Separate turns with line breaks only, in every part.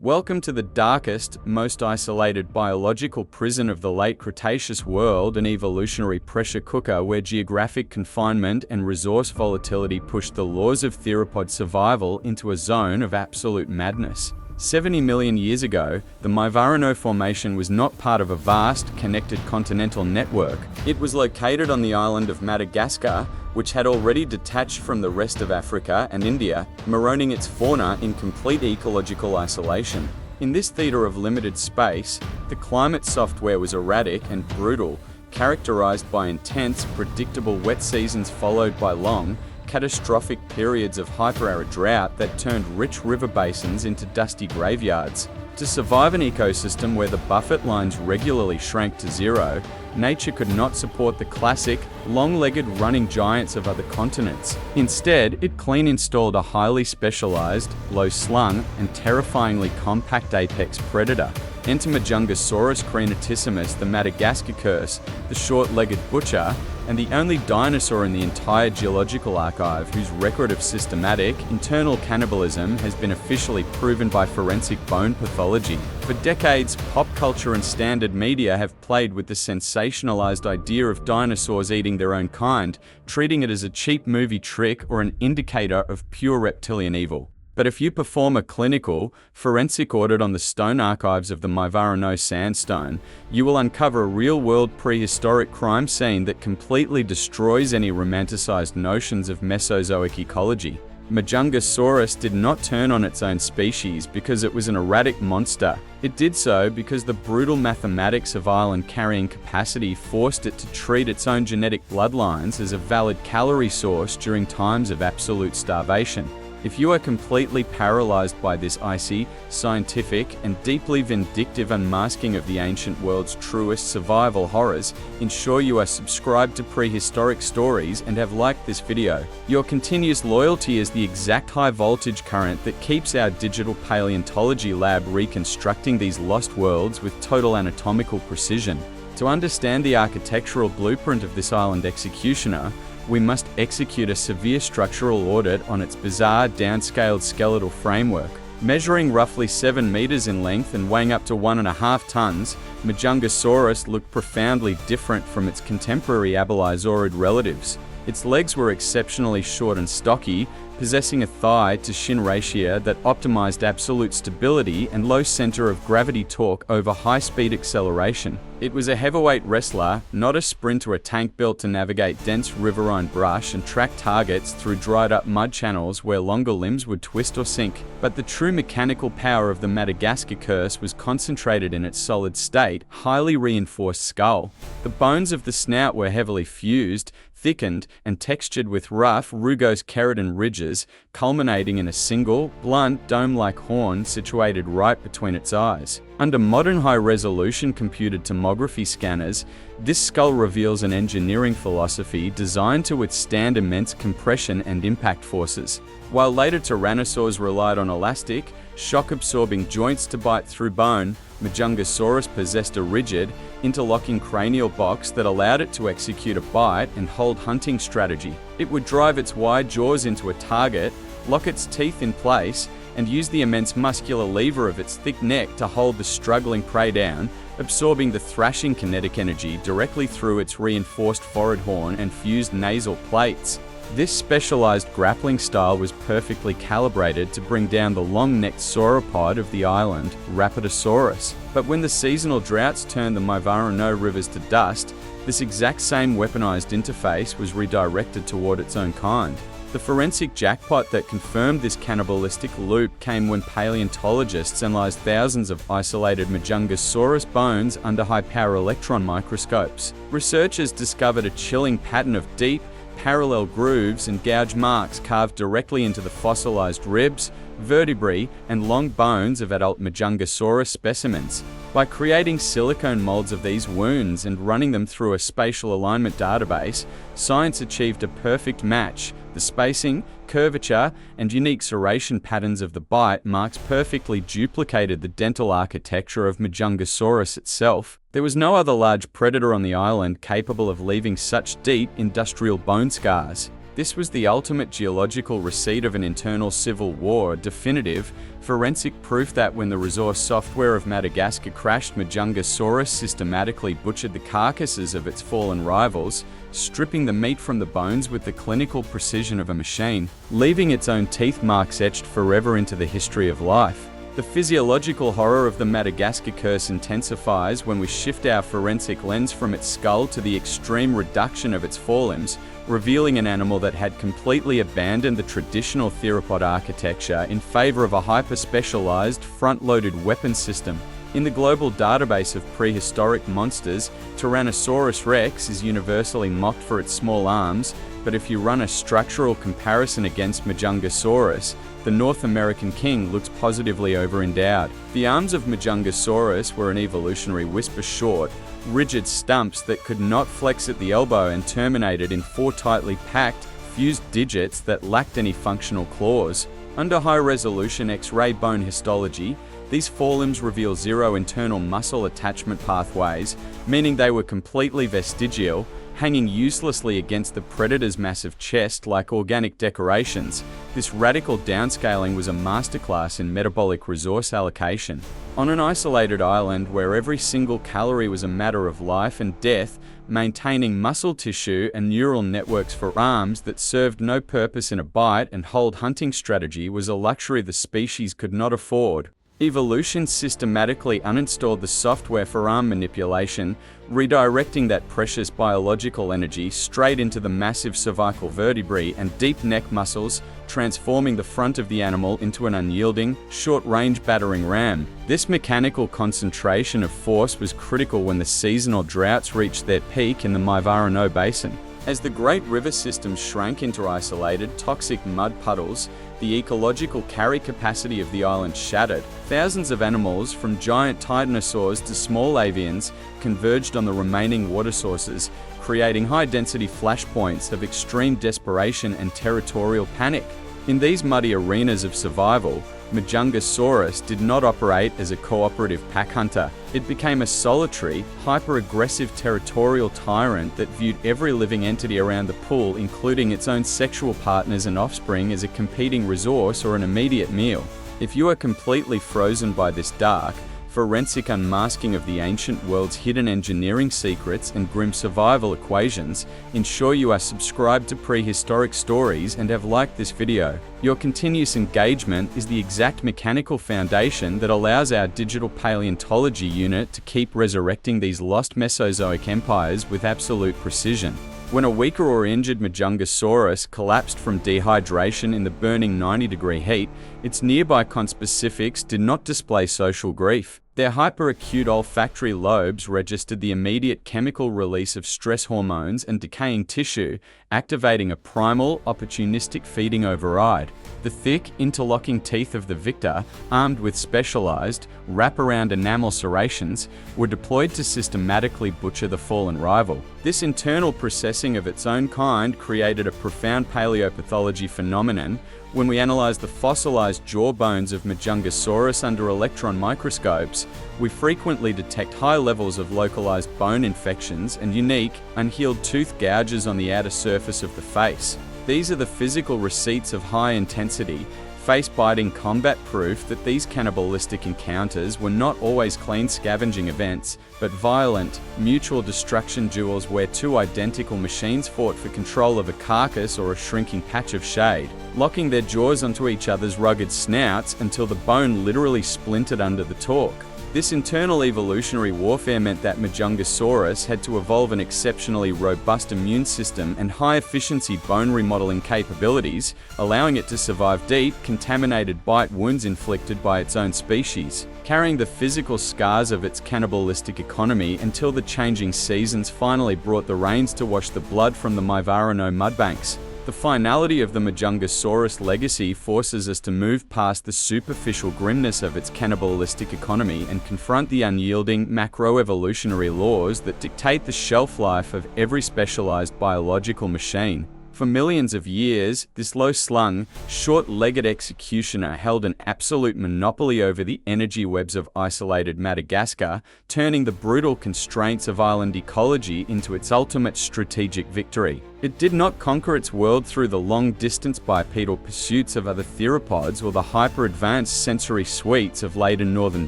Welcome to the darkest, most isolated biological prison of the late Cretaceous world, an evolutionary pressure cooker where geographic confinement and resource volatility pushed the laws of theropod survival into a zone of absolute madness. 70 million years ago, the Majungasaurus Formation was not part of a vast, connected continental network. It was located on the island of Madagascar, which had already detached from the rest of Africa and India, maroning its fauna in complete ecological isolation. In this theatre of limited space, the climate software was erratic and brutal, characterized by intense, predictable wet seasons followed by long, catastrophic periods of hyper-arid drought that turned rich river basins into dusty graveyards. To survive an ecosystem where the buffet lines regularly shrank to zero, nature could not support the classic, long-legged running giants of other continents. Instead, it clean installed a highly specialized, low-slung, and terrifyingly compact apex predator. Enter Majungasaurus cretaceous, the Madagascar curse, the short-legged butcher, and the only dinosaur in the entire geological archive whose record of systematic, internal cannibalism has been officially proven by forensic bone pathology. For decades, pop culture and standard media have played with the sensationalized idea of dinosaurs eating their own kind, treating it as a cheap movie trick or an indicator of pure reptilian evil. But if you perform a clinical, forensic audit on the stone archives of the Majungasaurus sandstone, you will uncover a real-world prehistoric crime scene that completely destroys any romanticized notions of Mesozoic ecology. Majungasaurus did not turn on its own species because it was an erratic monster. It did so because the brutal mathematics of island carrying capacity forced it to treat its own genetic bloodlines as a valid calorie source during times of absolute starvation. If you are completely paralyzed by this icy, scientific, and deeply vindictive unmasking of the ancient world's truest survival horrors, ensure you are subscribed to Prehistoric Stories and have liked this video. Your continuous loyalty is the exact high voltage current that keeps our digital paleontology lab reconstructing these lost worlds with total anatomical precision. To understand the architectural blueprint of this island executioner, we must execute a severe structural audit on its bizarre downscaled skeletal framework. Measuring roughly 7 meters in length and weighing up to 1.5 tons, Majungasaurus looked profoundly different from its contemporary abelisaurid relatives. Its legs were exceptionally short and stocky, possessing a thigh-to-shin ratio that optimized absolute stability and low center of gravity torque over high-speed acceleration. It was a heavyweight wrestler, not a sprint or a tank built to navigate dense riverine brush and track targets through dried-up mud channels where longer limbs would twist or sink. But the true mechanical power of the Madagascar curse was concentrated in its solid state, highly reinforced skull. The bones of the snout were heavily fused, thickened, and textured with rough, rugose keratin ridges, culminating in a single, blunt, dome-like horn situated right between its eyes. Under modern high-resolution computed tomography scanners, this skull reveals an engineering philosophy designed to withstand immense compression and impact forces. While later tyrannosaurs relied on elastic, shock-absorbing joints to bite through bone, Majungasaurus possessed a rigid, interlocking cranial box that allowed it to execute a bite and hold hunting strategy. It would drive its wide jaws into a target, lock its teeth in place, and use the immense muscular lever of its thick neck to hold the struggling prey down, absorbing the thrashing kinetic energy directly through its reinforced forehead horn and fused nasal plates. This specialized grappling style was perfectly calibrated to bring down the long-necked sauropod of the island, Rapidosaurus. But when the seasonal droughts turned the Majungasaurus rivers to dust, this exact same weaponized interface was redirected toward its own kind. The forensic jackpot that confirmed this cannibalistic loop came when paleontologists analyzed thousands of isolated Majungasaurus bones under high-power electron microscopes. Researchers discovered a chilling pattern of deep, parallel grooves and gouge marks carved directly into the fossilized ribs, vertebrae, and long bones of adult Majungasaurus specimens. By creating silicone molds of these wounds and running them through a spatial alignment database, science achieved a perfect match. The spacing, curvature, and unique serration patterns of the bite marks perfectly duplicated the dental architecture of Majungasaurus itself. There was no other large predator on the island capable of leaving such deep industrial bone scars. This was the ultimate geological receipt of an internal civil war, definitive, forensic proof that when the resource software of Madagascar crashed, Majungasaurus systematically butchered the carcasses of its fallen rivals, stripping the meat from the bones with the clinical precision of a machine, leaving its own teeth marks etched forever into the history of life. The physiological horror of the Madagascar curse intensifies when we shift our forensic lens from its skull to the extreme reduction of its forelimbs, revealing an animal that had completely abandoned the traditional theropod architecture in favor of a hyper-specialized, front-loaded weapon system. In the global database of prehistoric monsters, Tyrannosaurus rex is universally mocked for its small arms, but if you run a structural comparison against Majungasaurus, the North American king looks positively overendowed. The arms of Majungasaurus were an evolutionary whisper short, rigid stumps that could not flex at the elbow and terminated in four tightly packed, fused digits that lacked any functional claws. Under high-resolution X-ray bone histology, these forelimbs reveal zero internal muscle attachment pathways, meaning they were completely vestigial, hanging uselessly against the predator's massive chest like organic decorations. This radical downscaling was a masterclass in metabolic resource allocation. On an isolated island where every single calorie was a matter of life and death, maintaining muscle tissue and neural networks for arms that served no purpose in a bite and hold hunting strategy was a luxury the species could not afford. Evolution systematically uninstalled the software for arm manipulation, redirecting that precious biological energy straight into the massive cervical vertebrae and deep neck muscles, transforming the front of the animal into an unyielding, short-range battering ram. This mechanical concentration of force was critical when the seasonal droughts reached their peak in the Maivarano Basin. As the great river systems shrank into isolated, toxic mud puddles, the ecological carry capacity of the island shattered. Thousands of animals, from giant titanosaurs to small avians, converged on the remaining water sources, creating high-density flashpoints of extreme desperation and territorial panic. In these muddy arenas of survival, Majungasaurus did not operate as a cooperative pack hunter. It became a solitary, hyper-aggressive territorial tyrant that viewed every living entity around the pool, including its own sexual partners and offspring, as a competing resource or an immediate meal. If you are completely frozen by this dark, forensic unmasking of the ancient world's hidden engineering secrets and grim survival equations, ensure you are subscribed to Prehistoric Stories and have liked this video. Your continuous engagement is the exact mechanical foundation that allows our digital paleontology unit to keep resurrecting these lost Mesozoic empires with absolute precision. When a weaker or injured Majungasaurus collapsed from dehydration in the burning 90-degree heat, its nearby conspecifics did not display social grief. Their hyperacute olfactory lobes registered the immediate chemical release of stress hormones and decaying tissue, activating a primal, opportunistic feeding override. The thick, interlocking teeth of the victor, armed with specialized, wraparound enamel serrations, were deployed to systematically butcher the fallen rival. This internal processing of its own kind created a profound paleopathology phenomenon. When we analyze the fossilized jawbones of Majungasaurus under electron microscopes, we frequently detect high levels of localized bone infections and unique, unhealed tooth gouges on the outer surface of the face. These are the physical receipts of high-intensity, face-biting combat proof that these cannibalistic encounters were not always clean scavenging events, but violent, mutual destruction duels where two identical machines fought for control of a carcass or a shrinking patch of shade, locking their jaws onto each other's rugged snouts until the bone literally splintered under the torque. This internal evolutionary warfare meant that Majungasaurus had to evolve an exceptionally robust immune system and high-efficiency bone remodeling capabilities, allowing it to survive deep, contaminated bite wounds inflicted by its own species, carrying the physical scars of its cannibalistic economy until the changing seasons finally brought the rains to wash the blood from the Maivarano mudbanks. The finality of the Majungasaurus legacy forces us to move past the superficial grimness of its cannibalistic economy and confront the unyielding macroevolutionary laws that dictate the shelf life of every specialized biological machine. For millions of years, this low-slung, short-legged executioner held an absolute monopoly over the energy webs of isolated Madagascar, turning the brutal constraints of island ecology into its ultimate strategic victory. It did not conquer its world through the long-distance bipedal pursuits of other theropods or the hyper-advanced sensory suites of later northern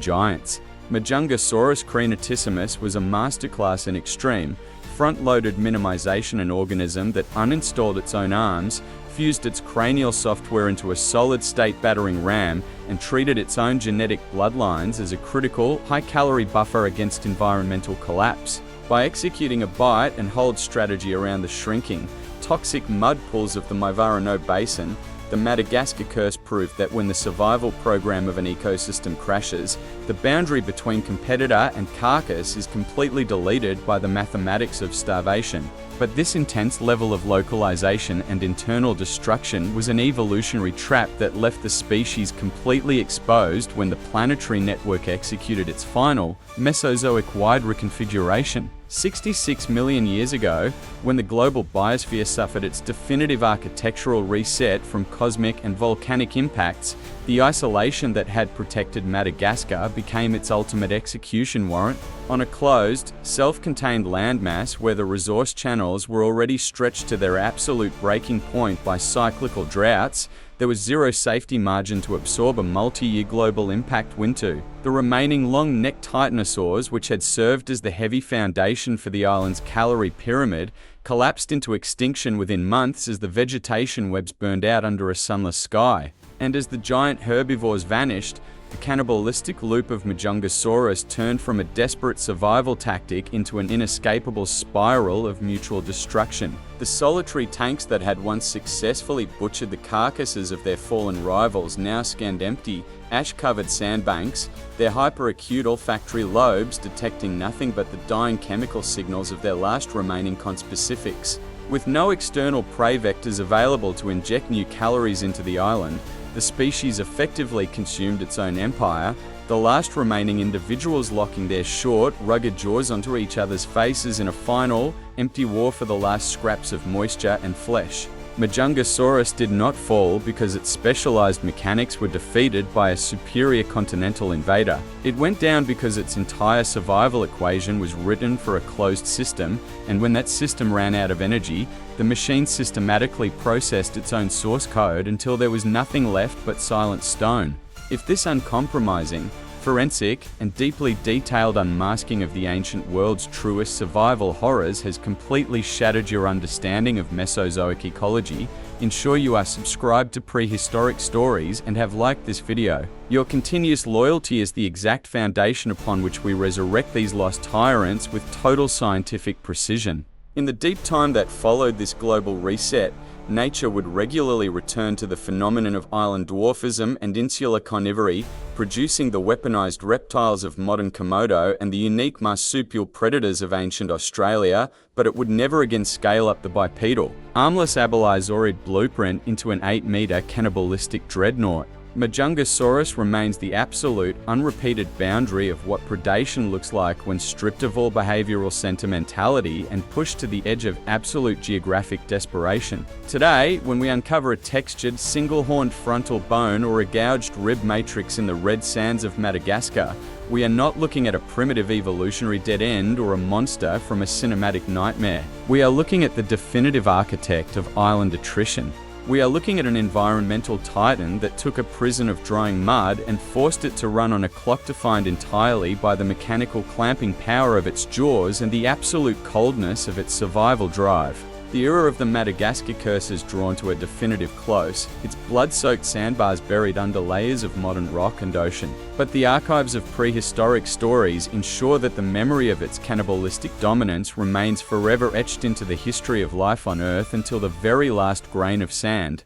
giants. Majungasaurus crenatissimus was a masterclass in extreme, front-loaded minimization, an organism that uninstalled its own arms, fused its cranial software into a solid-state battering ram, and treated its own genetic bloodlines as a critical, high-calorie buffer against environmental collapse. By executing a bite and hold strategy around the shrinking, toxic mud pools of the Maivarano Basin, the Madagascar curse proved that when the survival program of an ecosystem crashes, the boundary between competitor and carcass is completely deleted by the mathematics of starvation. But this intense level of localization and internal destruction was an evolutionary trap that left the species completely exposed when the planetary network executed its final, Mesozoic-wide reconfiguration. 66 million years ago, when the global biosphere suffered its definitive architectural reset from cosmic and volcanic impacts, the isolation that had protected Madagascar became its ultimate execution warrant. On a closed, self-contained landmass where the resource channels were already stretched to their absolute breaking point by cyclical droughts, there was zero safety margin to absorb a multi-year global impact into. The remaining long-necked dinosaurs, which had served as the heavy foundation for the island's calorie pyramid, collapsed into extinction within months as the vegetation webs burned out under a sunless sky. And as the giant herbivores vanished, the cannibalistic loop of Majungasaurus turned from a desperate survival tactic into an inescapable spiral of mutual destruction. The solitary tanks that had once successfully butchered the carcasses of their fallen rivals now scanned empty, ash-covered sandbanks, their hyperacute olfactory lobes detecting nothing but the dying chemical signals of their last remaining conspecifics. With no external prey vectors available to inject new calories into the island, the species effectively consumed its own empire, the last remaining individuals locking their short, rugged jaws onto each other's faces in a final, empty war for the last scraps of moisture and flesh. Majungasaurus did not fall because its specialized mechanics were defeated by a superior continental invader. It went down because its entire survival equation was written for a closed system, and when that system ran out of energy, the machine systematically processed its own source code until there was nothing left but silent stone. If this uncompromising, forensic, and deeply detailed unmasking of the ancient world's truest survival horrors has completely shattered your understanding of Mesozoic ecology, ensure you are subscribed to Prehistoric Stories and have liked this video. Your continuous loyalty is the exact foundation upon which we resurrect these lost tyrants with total scientific precision. In the deep time that followed this global reset, nature would regularly return to the phenomenon of island dwarfism and insular carnivory, producing the weaponized reptiles of modern Komodo and the unique marsupial predators of ancient Australia, but it would never again scale up the bipedal, armless abelisaurid blueprint into an 8-meter cannibalistic dreadnought. Majungasaurus remains the absolute, unrepeated boundary of what predation looks like when stripped of all behavioral sentimentality and pushed to the edge of absolute geographic desperation. Today, when we uncover a textured, single-horned frontal bone or a gouged rib matrix in the red sands of Madagascar, we are not looking at a primitive evolutionary dead end or a monster from a cinematic nightmare. We are looking at the definitive architect of island attrition. We are looking at an environmental titan that took a prison of drying mud and forced it to run on a clock defined entirely by the mechanical clamping power of its jaws and the absolute coldness of its survival drive. The era of the Madagascar curse has drawn to a definitive close, its blood-soaked sandbars buried under layers of modern rock and ocean. But the archives of prehistoric stories ensure that the memory of its cannibalistic dominance remains forever etched into the history of life on Earth until the very last grain of sand.